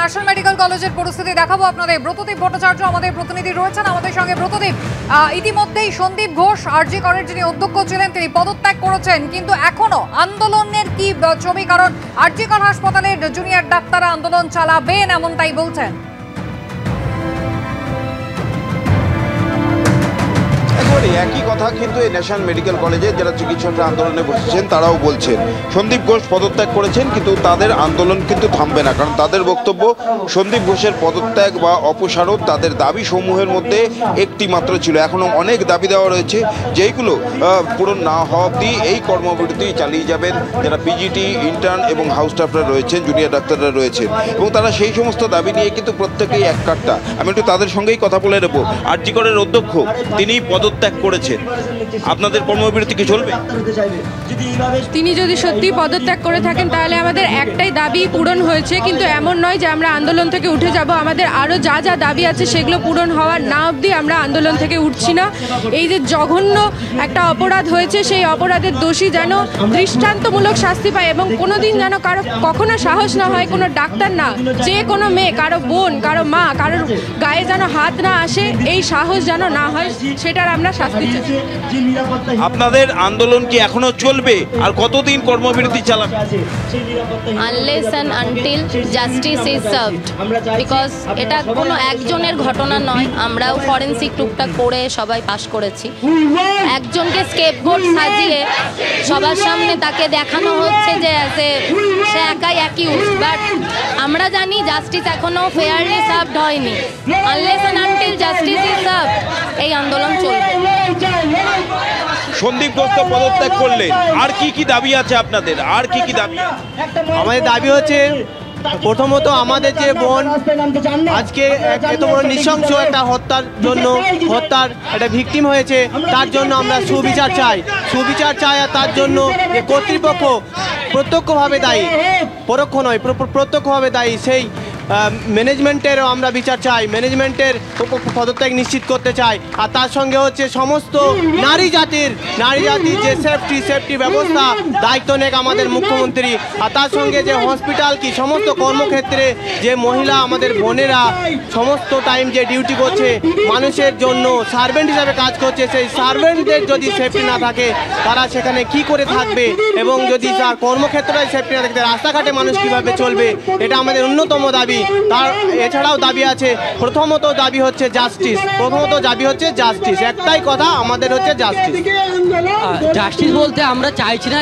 National medical কলেজের পরিস্থিতি দেখাবো আপনাদের। ব্রতদীপ ভট্টাচার্য আমাদের প্রতিনিধি রয়েছেন আমাদের সঙ্গে। ব্রতদীপ, ইতিমধ্যেই সন্দীপ ঘোষ আরজি করের যিনি অধ্যক্ষ ছিলেন তিনি পদত্যাগ করেছেন, কিন্তু এখনো আন্দোলনের কি ছবি? কারণ আরজি কর হাসপাতালের জুনিয়র ডাক্তাররা আন্দোলন চালাবেন এমনটাই বলছেন। একই কথা কিন্তু এই ন্যাশনাল মেডিকেল কলেজে যারা চিকিৎসকরা আন্দোলনে বসেছেন তারাও বলছেন সন্দীপ ঘোষ পদত্যাগ করেছেন, কিন্তু তাদের আন্দোলন কিন্তু থামবে না। কারণ তাদের বক্তব্য সন্দীপ ঘোষের পদত্যাগ বা অপসারণ তাদের দাবি সমূহের মধ্যে একটি মাত্র ছিল। এখনও অনেক দাবি দেওয়া রয়েছে যেইগুলো পূরণ না হওয়া অবধি এই কর্মবিরতি চালিয়ে যাবেন যারা পিজিটি, ইন্টার্ন এবং হাউস স্টাফরা রয়েছেন, জুনিয়র ডাক্তাররা রয়েছেন, এবং তারা সেই সমস্ত দাবি নিয়ে কিন্তু প্রত্যেকেই এক কাট্টা। আমি একটু তাদের সঙ্গেই কথা বলে নেব। আরজি করের অধ্যক্ষ তিনি পদত্যাগ করেছেন, আপনাদের কর্মবিরতি কি চলবে? তিনি যদি সত্যি পদত্যাগ করে থাকেন তাহলে আমাদের একটাই দাবি পূরণ হয়েছে, কিন্তু এমন নয় যে আমরা আন্দোলন থেকে উঠে যাব। আমাদের আরও যা যা দাবি আছে সেগুলো পূরণ হওয়ার না অবধি আমরা আন্দোলন থেকে উঠছি না। এই যে জঘন্য একটা অপরাধ হয়েছে সেই অপরাধের দোষী যেন দৃষ্টান্তমূলক শাস্তি পায় এবং কোনোদিন যেন কারো কখনো সাহস না হয়, কোনো ডাক্তার না, যে কোনো মেয়ে, কারো বোন, কারো মা, কারোর গায়ে যেন হাত না আসে, এই সাহস যেন না হয়, সেটার আমরা শাস্তি চাই। আপনাদের আন্দোলন কি এখনো চলবে? আর কতদিন কর্মবিরতি চালাবে? Unless and until justice is served, because এটা কোনো একজনের ঘটনা নয়। আমরাও ফরেন্সিক টুকটাক করে সবাই পাস করেছি। একজনকে স্কেপবোর্ড সাজিয়ে সবার সামনে তাকে দেখানো হচ্ছে যে সে একাই অ্যাকিউজ, বাট আমরা জানি জাস্টিস এখনো ফেয়ারলি সার্ভড হয়নি। Unless and until justice is served এই আন্দোলন চলবে। সন্দীপ ঘোষ তো পদত্যাগ করলেন, আর কি কি দাবি আছে আপনাদের? আর কি কি দাবি? আমাদের দাবি হচ্ছে প্রথমত আমাদের যে বোন আজকে এত বড় নৃশংস একটা হত্যার একটা ভিকটিম হয়েছে, তার জন্য আমরা সুবিচার চাই। আর তার জন্য যে কর্তৃপক্ষ প্রত্যক্ষভাবে দায়ী, পরোক্ষ নয়, প্রত্যক্ষভাবে দায়ী, সেই ম্যানেজমেন্টেরও আমরা বিচার চাই, ম্যানেজমেন্টের পদত্যাগ নিশ্চিত করতে চাই। আর তার সঙ্গে হচ্ছে সমস্ত নারী জাতির যে সেফটি ব্যবস্থা দায়িত্ব নেক আমাদের মুখ্যমন্ত্রী। আর তার সঙ্গে যে হসপিটাল কি সমস্ত কর্মক্ষেত্রে যে মহিলা আমাদের বোনেরা সমস্ত টাইম যে ডিউটি করছে, মানুষের জন্য সার্ভেন্ট হিসাবে কাজ করছে, সেই সার্ভেন্টদের যদি সেফটি না থাকে তারা সেখানে কি করে থাকবে, এবং যদি তার কর্মক্ষেত্রে সেফটি না থাকে রাস্তাঘাটে মানুষ কীভাবে চলবে, এটা আমাদের অন্যতম দাবি। তার এছাড়াও দাবি আছে, প্রথমত দাবি হচ্ছে জাস্টিস, একটাই কথা আমাদের হচ্ছে জাস্টিস বলতে আমরা চাইছি না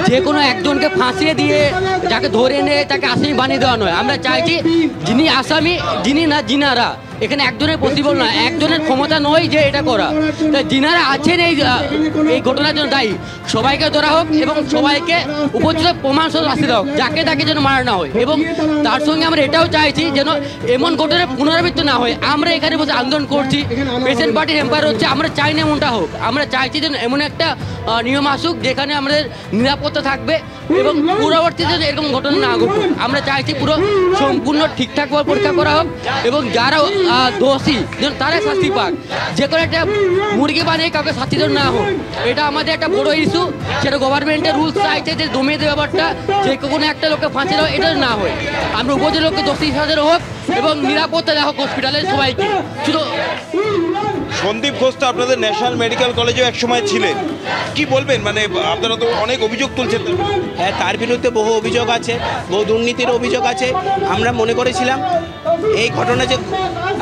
যে কোনো একজনকে ফাঁসিয়ে দিয়ে যাকে ধরে এনে তাকে আসামি বানিয়ে দেওয়া নয়। আমরা চাইছি যিনি আসামি, যিনারা এখানে একজনের পসিবল না, একজনের ক্ষমতা নয় যে এটা করা, তাই যিনারা আছেন এই ঘটনার জন্য দায়ী সবাইকে ধরা হোক এবং সবাইকে উপযুক্ত প্রমাণ সহ শাস্তি দেওয়া হোক, যাকে তাকে যেন মারা না হয়। এবং তার সঙ্গে আমরা এটাও চাইছি যেন এমন ঘটনার পুনরাবৃত্তি না হয়। আমরা এখানে বসে আন্দোলন করছি, পেশেন্ট পার্টির এম্পায়ার হচ্ছে, আমরা চাই না এমনটা হোক। আমরা চাইছি যেন এমন একটা নিয়ম আসুক যেখানে আমাদের নিরাপত্তা থাকবে এবং পূর্ববর্তীতে এরকম ঘটনা না ঘটুক। আমরা চাইছি পুরো সম্পূর্ণ ঠিকঠাকভাবে পরীক্ষা করা হোক এবং যারা দোষী যেন তারাই শাস্তি পাক। যে কোনো একটা মুরগি বানিয়ে কাউকে শাস্তি দেওয়া না হোক, এটা আমাদের একটা বড় ইস্যু। সেটা গভর্নমেন্টের রুলস চাইছে যে দমিয়ে দেওয়া ব্যাপারটা, যে কোনো একটা লোককে ফাঁসি দেওয়া এটা না হয়। আমরা উপজেলা লোককে দোষী হিসাবে হোক এবং নিরাপত্তা দেওয়া হোক হসপিটালের সবাইকে। শুধু সন্দীপ ঘোষ তো আপনাদের ন্যাশনাল মেডিকেল কলেজেও একসময় ছিলেন, কি বলবেন? মানে আপনারা তো অনেক অভিযোগ তুলছেন। হ্যাঁ, তার বিরুদ্ধে বহু অভিযোগ আছে, বহু দুর্নীতির অভিযোগ আছে। আমরা মনে করেছিলাম এই ঘটনা যে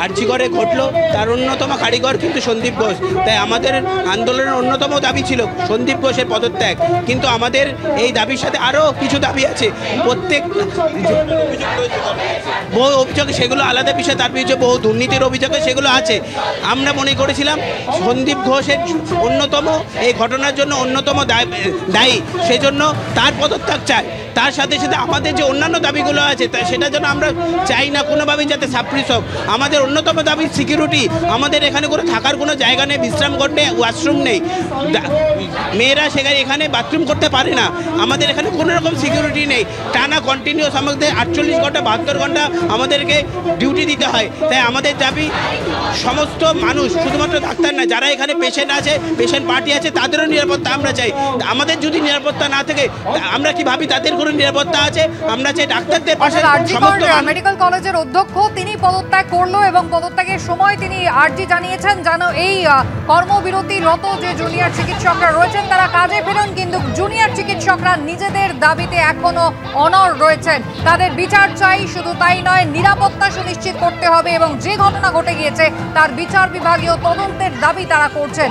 আরজি করে ঘটলো তার অন্যতম কারিগর কিন্তু সন্দীপ ঘোষ, তাই আমাদের আন্দোলনের অন্যতম দাবি ছিল সন্দীপ ঘোষের পদত্যাগ। কিন্তু আমাদের এই দাবির সাথে আরও কিছু দাবি আছে, প্রত্যেক বহু অভিযোগ, সেগুলো আলাদা বিষয়। তার বিরুদ্ধে বহু দুর্নীতির অভিযোগ সেগুলো আছে। আমরা মনে করেছিলাম সন্দীপ ঘোষের অন্যতম এই ঘটনার জন্য অন্যতম দায়ী, সেজন্য তার পদত্যাগ চাই। তার সাথে সাথে আমাদের যে অন্যান্য দাবিগুলো আছে সেটার জন্য আমরা চাই না কোনোভাবেই যাতে সাপ্রেস হোক। আমাদের অন্যতম দাবি সিকিউরিটি। আমাদের এখানে কোনো থাকার কোনো জায়গা নেই, বিশ্রাম করতে ওয়াশরুম নেই, মেয়েরা সেখানে এখানে বাথরুম করতে পারে না। আমাদের এখানে কোনো রকম সিকিউরিটি নেই, টানা কন্টিনিউস আমাদের 48 ঘন্টা 72 ঘন্টা আমাদেরকে ডিউটি দিতে হয়। তাই আমাদের দাবি সমস্ত মানুষ, শুধুমাত্র ডাক্তার না, যারা এখানে পেশেন্ট আছে, পেশেন্ট পার্টি আছে, তাদেরও নিরাপত্তা আমরা চাই। আমাদের যদি নিরাপত্তা না থাকে আমরা কি ভাবি তাদের কোনো নিরাপত্তা আছে? আমরা চাই ডাক্তারদের পাশে সমস্ত মেডিকেল কলেজের অধ্যক্ষ তিনি পদত্যাগ করলো এবং পদত্যাগের সময় তিনি আর্জি জানিয়েছেন যেন এই কর্মবিরতিরত যে জুনিয়র চিকিৎসকরা রয়েছেন তারা কাজে ফেরুন, কিন্তু জুনিয়র চিকিৎসকরা নিজেদের দাবিতে এখনো অনড় রয়েছেন। তাদের বিচার চাই, শুধু তাই নয়, নিরাপত্তা সুনিশ্চিত করতে হবে এবং যে ঘটনা ঘটে গিয়েছে তার বিচার বিভাগীয় তদন্তের দাবি তারা করছেন।